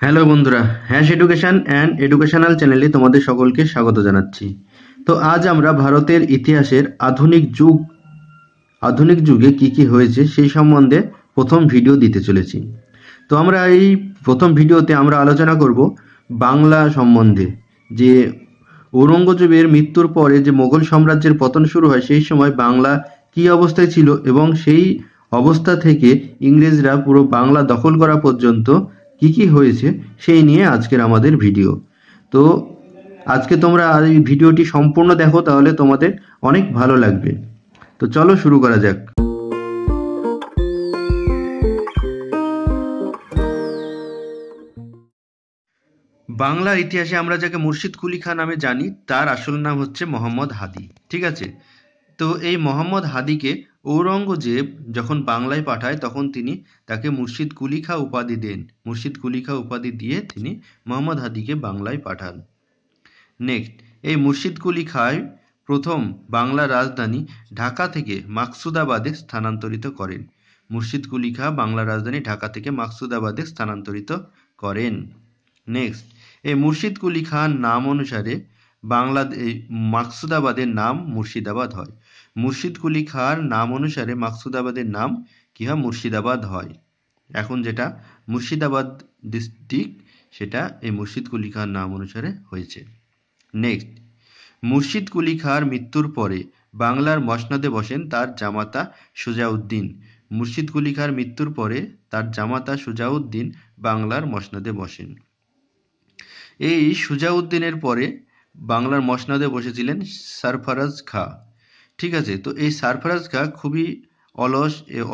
Hello বন্ধুরা, hash education and educational চ্যানেলে তোমাদের সকলকে স্বাগত জানাচ্ছি। তো আজ আমরা ভারতের ইতিহাসের আধুনিক যুগে কি কি হয়েছে সেই সম্বন্ধে প্রথম ভিডিও দিতে চলেছি। তো আমরা এই প্রথম ভিডিওতে আমরা আলোচনা করব বাংলা সম্বন্ধে, যে ঔরঙ্গজেবের মৃত্যুর পরে যে মোগল সাম্রাজ্যের পতন শুরু হয় সেই সময় বাংলা কি অবস্থায় ছিল এবং সেই অবস্থা থেকে ইংরেজরা পুরো বাংলা দখল করা পর্যন্ত কি কি হয়েছে সেই নিয়ে আজকের আমাদের ভিডিও। তো আজকে তোমরা এই ভিডিওটি সম্পূর্ণ দেখো, তাহলে তোমাদের অনেক ভালো লাগবে। তো চলো শুরু করা যাক। বাংলার ইতিহাসে আমরা যাকে মুর্শিদ কুলি খাঁ নামে জানি, তার আসল নাম হচ্ছে মোহাম্মদ হাদি। ঠিক আছে। তো এই মোহাম্মদ হাদিকে ঔরঙ্গজেব যখন বাংলায় পাঠায় তখন তিনি তাকে মুর্শিদ কুলি খাঁ উপাধি দেন। মুর্শিদ কুলি খাঁ উপাধি দিয়ে তিনি মোহাম্মদ হাদিকে বাংলায় পাঠান। নেক্সট, এই মুর্শিদ কুলি খাঁ প্রথম বাংলার রাজধানী ঢাকা থেকে মাকসুদাবাদে স্থানান্তরিত করেন। মুর্শিদ কুলি খাঁ বাংলার রাজধানী ঢাকা থেকে মাকসুদাবাদে স্থানান্তরিত করেন। নেক্সট, এই মুর্শিদ কুলি খাঁ নাম অনুসারে মাকসুদাবাদের নাম মুর্শিদাবাদ হয়। মুর্শিদ কুলি খাঁর নাম অনুসারে মাকসুদাবাদের নাম কি হয়? মুর্শিদাবাদ হয়। এখন যেটা মুর্শিদাবাদ ডিস্ট্রিক্ট, সেটা এই মুর্শিদ কুলি খাঁর নাম অনুসারে হয়েছে। নেক্সট, মুর্শিদ কুলি খাঁর মৃত্যুর পরে বাংলার মসনদে বসেন তার জামাতা সুজাউদ্দিন। মুর্শিদ কুলি খাঁর মৃত্যুর পরে তার জামাতা সুজাউদ্দিন বাংলার মসনদে বসেন। এই সুজাউদ্দিনের পরে বাংলার মসনদে বসেছিলেন সরফরাজ খাঁ। ঠিক আছে। তো এই সরফরাজ খাঁ খুবই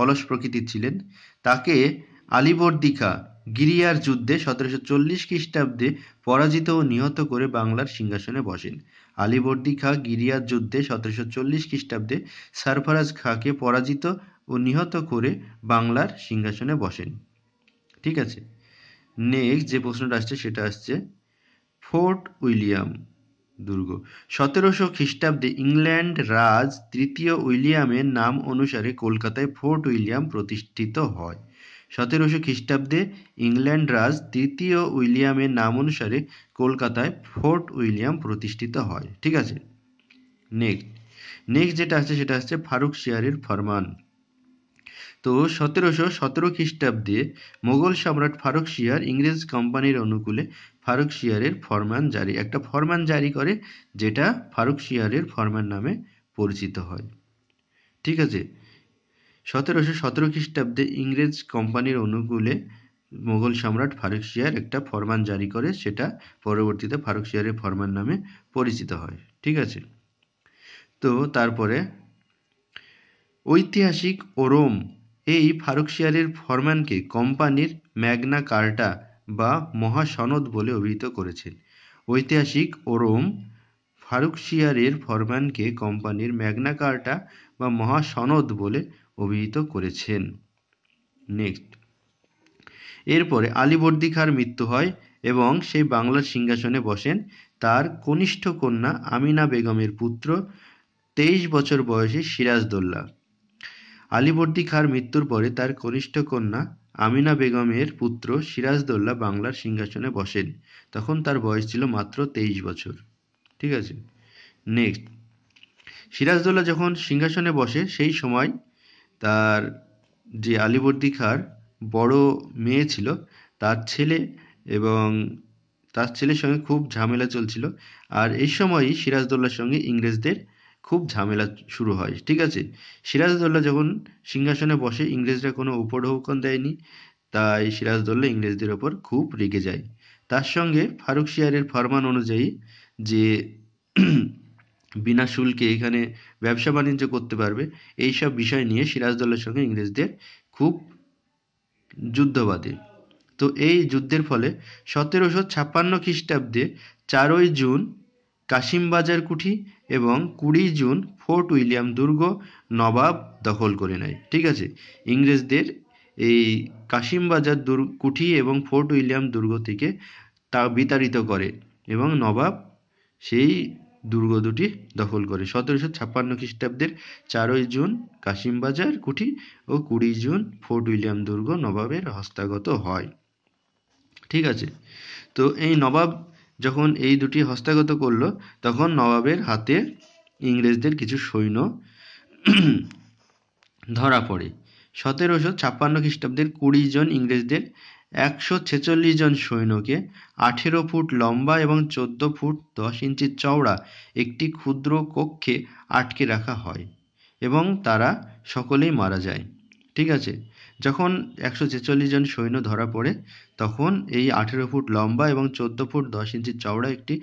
অলস প্রকৃতির ছিলেন। তাকে আলীবর্দী খাঁ গিরিয়ার যুদ্ধে 1740 খ্রিস্টাব্দে পরাজিত ও নিহত করে বাংলার সিংহাসনে বসেন। আলীবর্দী খাঁ গিরিয়ার যুদ্ধে 1740 খ্রিস্টাব্দে সরফরাজ খাঁকে পরাজিত ও নিহত করে বাংলার সিংহাসনে বসেন। ঠিক আছে। নেক্সট যে প্রশ্নটা আসছে সেটা আসছে ফোর্ট উইলিয়াম দুর্গ। 1700 খ্রিস্টাব্দে ইংল্যান্ড রাজ তৃতীয় উইলিয়ামের নাম অনুসারে কলকাতায় ফোর্ট উইলিয়াম প্রতিষ্ঠিত হয়। 1700 খ্রিস্টাব্দে ইংল্যান্ড রাজ তৃতীয় উইলিয়ামের নাম অনুসারে কলকাতায় ফোর্ট উইলিয়াম প্রতিষ্ঠিত হয়। ঠিক আছে। নেক্সট যেটা আছে সেটা হচ্ছে ফারুকশিয়ারের ফরমান। তো 1717 খ্রিস্টাব্দে মোগল সম্রাট ফারুকশিয়ার ইংরেজ কোম্পানির অনুকূলে ফারুকশিয়ারের ফরমান জারি করে, যেটা ফারুকশিয়ারের ফরমান নামে পরিচিত হয়। ঠিক আছে। 1717 খ্রিস্টাব্দে ইংরেজ কোম্পানির অনুকূলে মোগল সম্রাট ফারুকশিয়ার একটা ফরমান জারি করে, সেটা পরবর্তীতে ফারুকশিয়ারের ফরমান নামে পরিচিত হয়। ঠিক আছে। তো তারপরে ঐতিহাসিক ওরম এই ফারুকশিয়ারের ফরমানকে কোম্পানির ম্যাগনা কার্টা বা মহাসনদ বলে অভিহিত করেছেন। ঐতিহাসিক ওরম ফারুকশিয়ারের ফরমানকে কোম্পানির ম্যাগনা কার্টা বা মহাসনদ বলে অভিহিত করেছেন। নেক্সট, এরপরে আলীবর্দী খাঁর মৃত্যু হয় এবং সেই বাংলার সিংহাসনে বসেন তার কনিষ্ঠ কন্যা আমিনা বেগমের পুত্র 23 বছর বয়সী সিরাজদৌল্লা। আলীবর্দী খাঁর মৃত্যুর পরে তার কনিষ্ঠ কন্যা আমিনা বেগমের পুত্র সিরাজদৌল্লা বাংলার সিংহাসনে বসেন। তখন তার বয়স ছিল মাত্র 23 বছর। ঠিক আছে। নেক্সট, সিরাজদৌল্লা যখন সিংহাসনে বসে সেই সময় তার যে আলীবর্দী খাঁর বড় মেয়ে ছিল, তার ছেলে এবং তার ছেলের সঙ্গে খুব ঝামেলা চলছিল। আর এই সময়ই সিরাজদৌল্লার সঙ্গে ইংরেজদের খুব ঝামেলা শুরু হয়। ঠিক আছে। সিরাজদৌল্লা যখন সিংহাসনে বসে ইংরেজরা কোনো উপঢৌকন দেয়নি, তাই সিরাজদৌল্লা ইংরেজদের ওপর খুব রেগে যায়। তার সঙ্গে ফারুকশিয়ারের ফরমান অনুযায়ী যে বিনা শুল্কে এখানে ব্যবসা বাণিজ্য করতে পারবে, এইসব বিষয় নিয়ে সিরাজদৌল্লার সঙ্গে ইংরেজদের খুব যুদ্ধ বাধে। তো এই যুদ্ধের ফলে 1756 খ্রিস্টাব্দে 4ই জুন কাশিমবাজার কুঠি এবং 20 জুন ফোর্ট উইলিয়াম দুর্গ নবাব দখল করে নেয়। ঠিক আছে। ইংরেজদের এই কাশিমবাজার কুঠি এবং ফোর্ট উইলিয়াম দুর্গ থেকে তা বিতাড়িত করে এবং নবাব সেই দুর্গ দুটি দখল করে। 1756 খ্রিস্টাব্দের 4ই জুন কাশিমবাজার কুঠি ও 20 জুন ফোর্ট উইলিয়াম দুর্গ নবাবের হস্তগত হয়। ঠিক আছে। তো এই নবাব যখন এই দুটি হস্তগত করলো, তখন নবাবের হাতে ইংরেজদের কিছু সৈন্য ধরা পড়ে। 1756 খ্রিস্টাব্দের 20 জন ইংরেজদের 146 জন সৈন্যকে 18 ফুট লম্বা এবং 14 ফুট 10 ইঞ্চি চওড়া একটি ক্ষুদ্র কক্ষে আটকে রাখা হয় এবং তারা সকলেই মারা যায়। ঠিক আছে। যখন 146 জন সৈন্য ধরা পড়ে, তখন এই 18 ফুট লম্বা এবং 14 ফুট 10 ইঞ্চি চওড়া একটি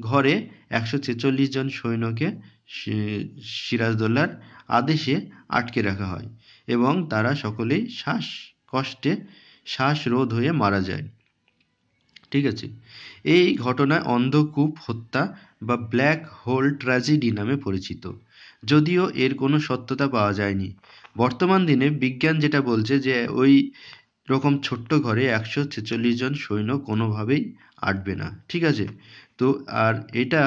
ঘরে 146 জন সৈন্যকে সিরাজদৌল্লার আদেশে আটকে রাখা হয় এবং তারা সকলেই শ্বাসকষ্টে শ্বাসরোধ হয়ে মারা যায়। ঠিক আছে। এই ঘটনায় অন্ধকূপ হত্যা বা ব্ল্যাক হোল ট্র্যাজেডি নামে পরিচিত, যদিও এর কোনো সত্যতা পাওয়া যায়নি। বর্তমান দিনে বিজ্ঞান যেটা বলছে যে ওই রকম ছোট্ট ঘরে 146 জন সৈন্য কোনোভাবেই আটবে না। ঠিক আছে। তো আর এটা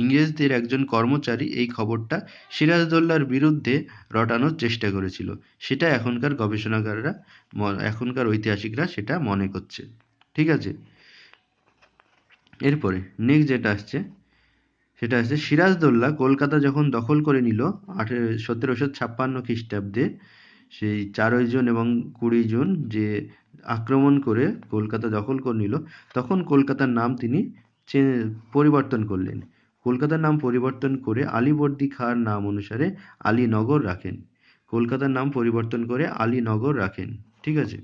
ইংরেজদের একজন কর্মচারী এই খবরটা সিরাজদৌল্লার বিরুদ্ধে রটানোর চেষ্টা করেছিল, সেটা এখনকার ঐতিহাসিকরা সেটা মনে করছে। ঠিক আছে। এরপরে নেক্সট যেটা আসছে সেটা হচ্ছে সিরাজদৌল্লা কলকাতা যখন দখল করে নিল 1756 খ্রিস্টাব্দে, সেই 4 জুন এবং 20 জুন যে আক্রমণ করে কলকাতা দখল করে নিল, তখন কলকাতার নাম তিনি পরিবর্তন করলেন। কলকাতার নাম পরিবর্তন করে আলীবর্দী খাঁর নাম অনুসারে আলীনগর রাখেন। কলকাতার নাম পরিবর্তন করে আলীনগর রাখেন। ঠিক আছে।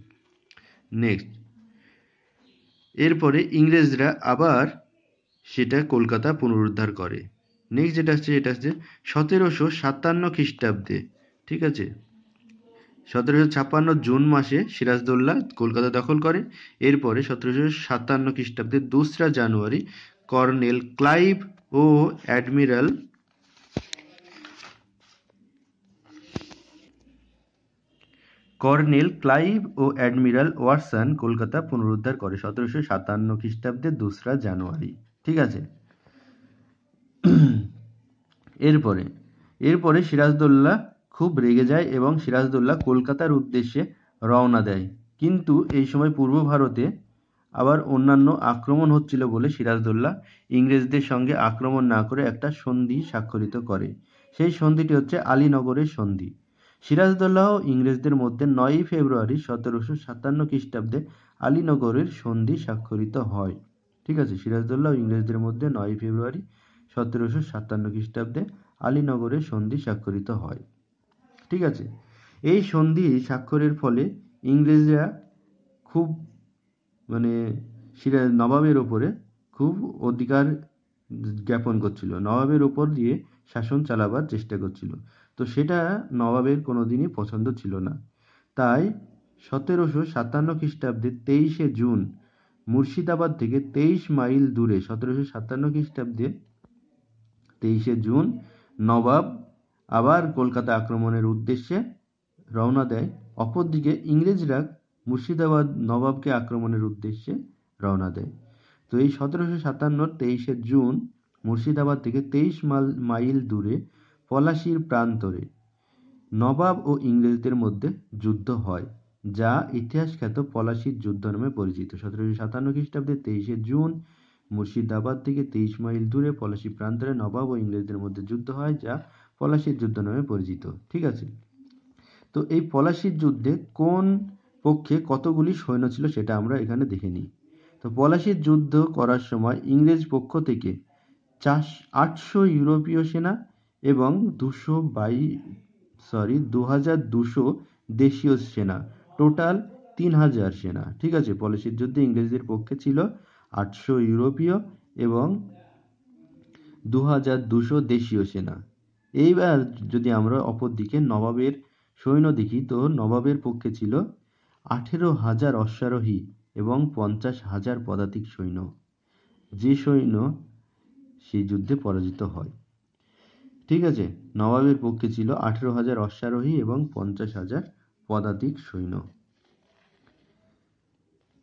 নেক্সট, এরপরে ইংরেজরা আবার সেটা কলকাতা পুনরুদ্ধার করে। নেক্সট যেটা হচ্ছে 1757 খ্রিস্টাব্দে। ঠিক আছে। 1756 জুন মাসে সিরাজদৌল্লা কলকাতা দখল করে। এরপরে 1757 খ্রিস্টাব্দের 2রা জানুয়ারি কর্নেল ক্লাইভ ও অ্যাডমিরাল ওয়াটসন কলকাতা পুনরুদ্ধার করে 1757 খ্রিস্টাব্দের 2রা জানুয়ারি। ঠিক আছে। এরপরে সিরাজদৌল্লা খুব রেগে যায় এবং সিরাজদৌল্লা কলকাতার উদ্দেশ্যে রওনা দেয়। কিন্তু এই সময় পূর্ব ভারতে আবার অন্যান্য আক্রমণ হচ্ছিল বলে সিরাজদৌল্লা ইংরেজদের সঙ্গে আক্রমণ না করে একটা সন্ধি স্বাক্ষরিত করে। সেই সন্ধিটি হচ্ছে আলীনগরের সন্ধি। সিরাজদৌল্লা ও ইংরেজদের মধ্যে 9 ফেব্রুয়ারি 1757 খ্রিস্টাব্দে আলীনগরের সন্ধি স্বাক্ষরিত হয়। ঠিক আছে। সিরাজদৌল্লা ও ইংরেজদের মধ্যে 9 ফেব্রুয়ারি 1757 খ্রিস্টাব্দে আলীনগরের সন্ধি স্বাক্ষরিত হয়। ঠিক আছে। এই সন্ধি স্বাক্ষরের ফলে ইংরেজরা খুব নবাবের ওপরে খুব অধিকার জ্ঞাপন করছিল, নবাবের ওপর দিয়ে শাসন চালাবার চেষ্টা করছিল। তো সেটা নবাবের কোনোদিনই পছন্দ ছিল না। তাই 1757 খ্রিস্টাব্দে 23 জুন মুর্শিদাবাদ থেকে 23 মাইল দূরে 1757 খ্রিস্টাব্দে 23 জুন নবাব আবার কলকাতা আক্রমণের উদ্দেশ্যে রওনা দেয়। অপরদিকে ইংরেজরা মুর্শিদাবাদ নবাবকে আক্রমণের উদ্দেশ্যে রওনা দেয়। তো এই 1757 23 জুন মুর্শিদাবাদ থেকে 23 মাইল দূরে পলাশীর প্রান্তরে নবাব ও ইংরেজদের মধ্যে যুদ্ধ হয়, যা ইতিহাসখ্যাত পলাশীর যুদ্ধ নামে পরিচিত। 1757 খ্রিস্টাব্দে 23 জুন মুর্শিদাবাদ থেকে 23 মাইল দূরে পলাশী প্রান্তরে নবাব ও ইংরেজদের মধ্যে যুদ্ধ হয়, যা পলাশীর যুদ্ধ নামে পরিচিত। ঠিক আছে। তো এই পলাশীর যুদ্ধে কোন পক্ষে কতগুলি সৈন্য ছিল সেটা আমরা এখানে দেখে নিই। তো পলাশীর যুদ্ধ করার সময় ইংরেজ পক্ষ থেকে 800 ইউরোপীয় সেনা এবং 2200 দেশীয় সেনা, টোটাল 3000 সেনা। ঠিক আছে। পলাশীর যুদ্ধে ইংরেজদের পক্ষে ছিল 800 ইউরোপীয় এবং 2200 দেশীয় সেনা। এইবার যদি আমরা অপর দিকে নবাবের সৈন্য দেখি, তো নবাবের পক্ষে ছিল 18,000 অশ্বারোহী এবং 50,000 পদাতিক সৈন্য, যে সৈন্য সেই যুদ্ধে পরাজিত হয়। ঠিক আছে। নবাবের পক্ষে ছিল 18,000 অশ্বারোহী এবং 50,000 পদাতিক সৈন্য।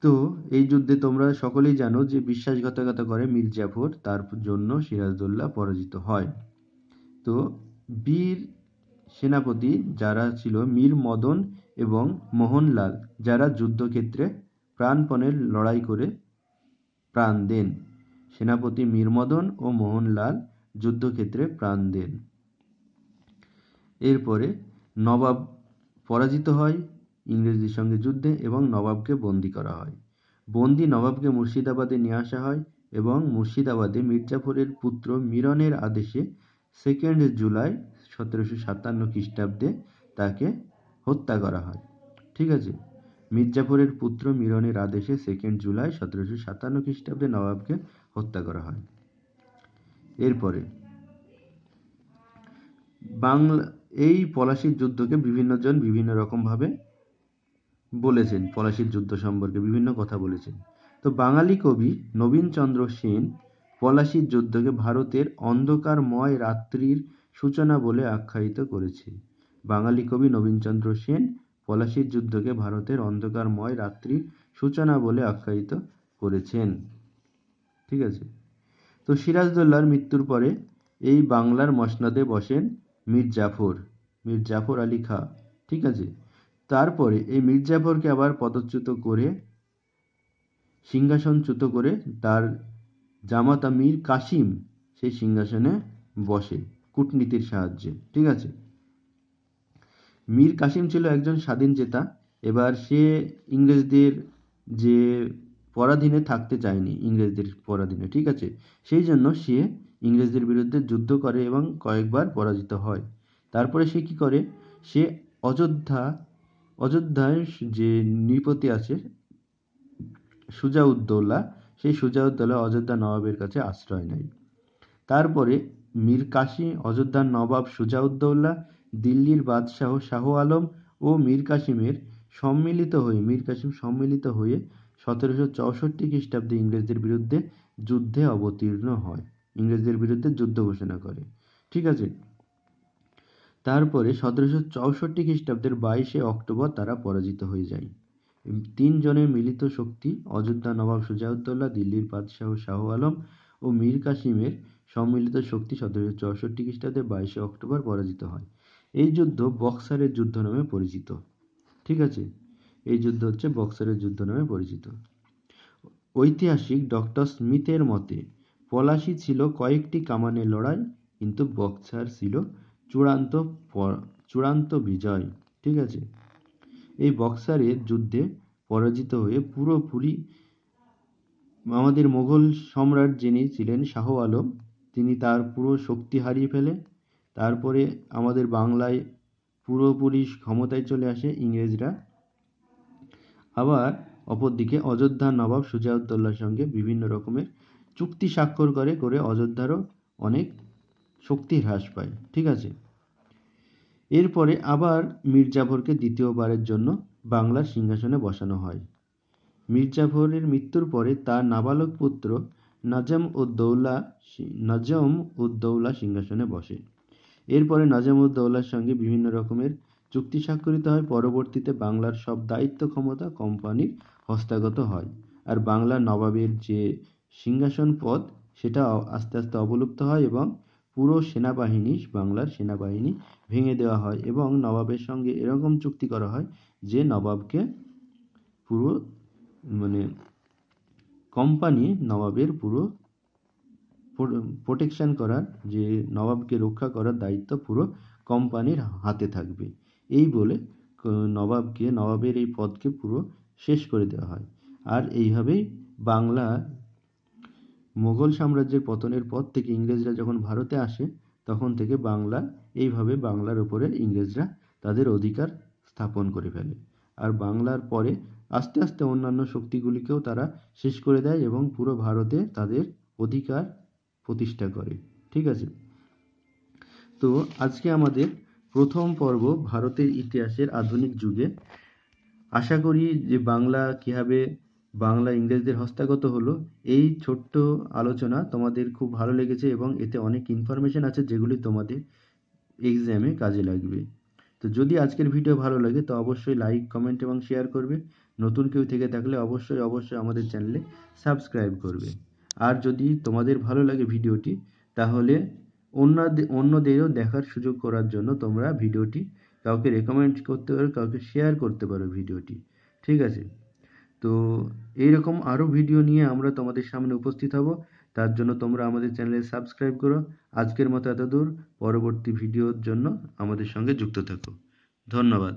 তো এই যুদ্ধে তোমরা সকলেই জানো যে বিশ্বাসঘাতকতা করে মীর জাফর, তার জন্য সিরাজদৌল্লা পরাজিত হয়। তো বীর সেনাপতি যারা ছিল মীর মদন এবং মোহনলাল, যারা যুদ্ধক্ষেত্রে প্রাণপণের লড়াই করে প্রাণ দেন। সেনাপতি মীর মদন ও মোহনলাল যুদ্ধক্ষেত্রে প্রাণ দেন। এরপরে নবাব পরাজিত হয় ইংরেজদের সঙ্গে যুদ্ধে এবং নবাবকে বন্দী করা হয়। বন্দী নবাবকে মুর্শিদাবাদে নিয়ে আসা হয় এবং মুর্শিদাবাদে মির্জাফরের পুত্র মিরনের আদেশে 2 জুলাই 1757 খ্রিস্টাব্দে তাকে হত্যা করা হয়। ঠিক আছে, মির্জাফরের পুত্র মিরনের আদেশে 2 জুলাই 1757 খ্রিস্টাব্দে নবাবকে হত্যা করা হয়। এরপরে বাংলা এই পলাশীর যুদ্ধকে বিভিন্ন জন বিভিন্ন রকমভাবে বলেছেন। পলাশীর যুদ্ধ সম্পর্কে বিভিন্ন কথা বলেছেন। তো বাঙালি কবি নবীনচন্দ্র সেন পলাশীর যুদ্ধকে ভারতের অন্ধকারময় রাত্রির সূচনা বলে আখ্যায়িত করেছে। বাঙালি কবি নবীনচন্দ্র সেন পলাশীর যুদ্ধকে ভারতের অন্ধকারময় রাত্রির সূচনা বলে আখ্যায়িত করেছেন। ঠিক আছে, তো সিরাজদৌল্লার মৃত্যুর পরে এই বাংলার মসনদে বসেন মীর জাফর আলী খাঁ। ঠিক আছে, তারপরে এই মীর জাফরকে আবার পদচ্যুত করে সিংহাসনচ্যুত করে তার জামাতা মীর কাসিম সেই সিংহাসনে বসে কূটনীতির সাহায্যে। ঠিক আছে, মীর কাসিম ছিল একজন স্বাধীনচেতা। এবার সে ইংরেজদের যে পরাধীনে থাকতে চায়নি, ইংরেজদের পরাধীনে। ঠিক আছে, সেই জন্য সে ইংরেজদের বিরুদ্ধে যুদ্ধ করে এবং কয়েকবার পরাজিত হয়। তারপরে সে কি করে, সে অযোধ্যায় যে নৃপতি আছে সুজাউদ্দৌলা, সেই সুজাউদ্দৌলা অযোধ্যা নবাবের কাছে আশ্রয় নেয়। তারপরে মীর কাসিম, অযোধ্যার নবাব সুজাউদ্দৌলা, দিল্লির বাদশাহ শাহ আলম ও মীর কাসিম সম্মিলিত হয়ে 1764 খ্রিস্টাব্দে ইংরেজদের বিরুদ্ধে যুদ্ধে অবতীর্ণ হয়, ইংরেজদের বিরুদ্ধে যুদ্ধ ঘোষণা করে। ঠিক আছে, তারপরে 1764 খ্রিস্টাব্দের 22 অক্টোবর তারা পরাজিত হয়ে যায়। 3 জনের মিলিত শক্তি অযোধ্যা নবাব সুজাউদ্দৌলা, দিল্লির বাদশাহ শাহ আলম ও মীর কাসিমের সম্মিলিত শক্তি 1764 খ্রিস্টাব্দে 22 অক্টোবর পরাজিত হয়। এই যুদ্ধ বক্সারের যুদ্ধ নামে পরিচিত। ঠিক আছে, এই যুদ্ধ হচ্ছে বক্সারের যুদ্ধ নামে পরিচিত। ঐতিহাসিক ডক্টর স্মিথের মতে পলাশী ছিল কয়েকটি কামানের লড়াই, কিন্তু বক্সার ছিল চূড়ান্ত বিজয়। ঠিক আছে, এই বক্সারের যুদ্ধে পরাজিত হয়ে পুরোপুরি আমাদের মোগল সম্রাট যিনি ছিলেন শাহ আলম, তিনি তার পুরো শক্তি হারিয়ে ফেলে। তারপরে আমাদের বাংলায় পুরোপুরি ক্ষমতায় চলে আসে ইংরেজরা। আবার অপরদিকে অযোধ্যার নবাব সুজাউদ্দৌলার সঙ্গে বিভিন্ন রকমের চুক্তি স্বাক্ষর করে অযোধ্যারও অনেক শক্তি হ্রাস পায়। ঠিক আছে, এরপরে আবার মীর জাফরকে দ্বিতীয়বারের জন্য বাংলার সিংহাসনে বসানো হয়। মীর জাফরের মৃত্যুর পরে তার নাবালক পুত্র নজম-উদ-দৌলা সিংহাসনে বসে। এরপরে নজম-উদ-দৌলার সঙ্গে বিভিন্ন রকমের চুক্তি স্বাক্ষরিত হয়। পরবর্তীতে বাংলার সব দায়িত্ব ক্ষমতা কোম্পানির হস্তগত হয়, আর বাংলার নবাবের যে সিংহাসন পদ সেটা আস্তে আস্তে অবলুপ্ত হয় এবং পুরো বাংলার সেনাবাহিনী ভেঙে দেওয়া হয় এবং নবাবের সঙ্গে এরকম চুক্তি করা হয় যে নবাবকে পুরো কোম্পানি নবাবের পুরো প্রোটেকশন করার, যে নবাবকে রক্ষা করার দায়িত্ব পুরো কোম্পানির হাতে থাকবে, এই বলে নবাবের এই পদকে পুরো শেষ করে দেওয়া হয়। আর এইভাবেই বাংলা মোগল সাম্রাজ্যের পতনের পর থেকে ইংরেজরা যখন ভারতে আসে তখন থেকে এইভাবে বাংলার উপরে ইংরেজরা তাদের অধিকার স্থাপন করে ফেলে। আর বাংলার পরে আস্তে আস্তে অন্যান্য শক্তিগুলিকেও তারা শেষ করে দেয় এবং পুরো ভারতে তাদের অধিকার প্রতিষ্ঠা করে। ঠিক আছে, তো আজকে আমাদের প্রথম পর্ব ভারতের ইতিহাসের আধুনিক যুগে। আশা করি যে বাংলা ইংরেজদের হস্তগত হলো, এই ছোট্ট আলোচনা তোমাদের খুব ভালো লেগেছে এবং এতে অনেক ইনফরমেশন আছে যেগুলি তোমাদের এক্সামে কাজে লাগবে। তো যদি আজকের ভিডিও ভালো লাগে তো অবশ্যই লাইক, কমেন্ট এবং শেয়ার করবে। নতুন কেউ থেকে থাকলে অবশ্যই আমাদের চ্যানেলে সাবস্ক্রাইব করবে। আর যদি তোমাদের ভালো লাগে ভিডিওটি, তাহলে অন্যদেরও দেখার সুযোগ করার জন্য তোমরা ভিডিওটি কাউকে রেকমেন্ড করতে পারো, কাউকে শেয়ার করতে পারো ভিডিওটি। ঠিক আছে, তো এইরকম আরও ভিডিও নিয়ে আমরা তোমাদের সামনে উপস্থিত হব। তার জন্য তোমরা আমাদের চ্যানেলে সাবস্ক্রাইব করো। আজকের মতো এতদূর। পরবর্তী ভিডিওর জন্য আমাদের সঙ্গে যুক্ত থাকো। ধন্যবাদ।